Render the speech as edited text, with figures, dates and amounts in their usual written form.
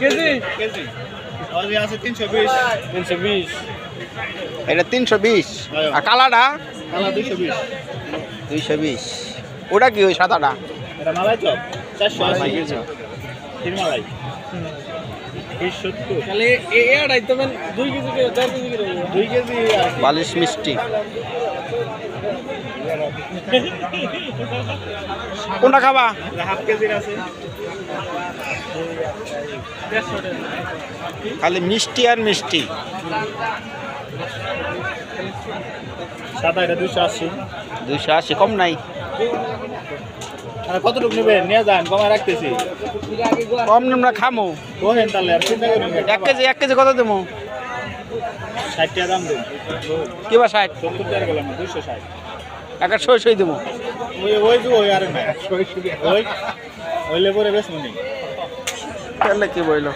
KG KG ওই আছে 320 320 এটা 320 আর কালাটা কালা 220 220 ওটা কি ওই সাদাটা এটা মালাই চপ 480 মালাই কেজি চপ। তিন মালাই 270 তাহলে এটাই তো 2 কেজি করে 4 কেজি করে 2 কেজি বালিশ মিষ্টি কোনটা খাবা হাফ কেজির আছে খালি মিষ্টি আর মিষ্টি সাদা এটা 280 280 কম নাই আর কতটুকু নেবেন নিয়ে যান কমায় রাখতেছি কম আমরা খামো কোহেন তাহলে আর চিন্তা করেন 1 কেজি কত দেবো 60 টাকা দাম দেন কিবা 60 70 টাকা গেলাম 260 একটা সই দেবো ওই যে ওই আর না ওই লেবরে বেশ মনে তাহলে কি বইলো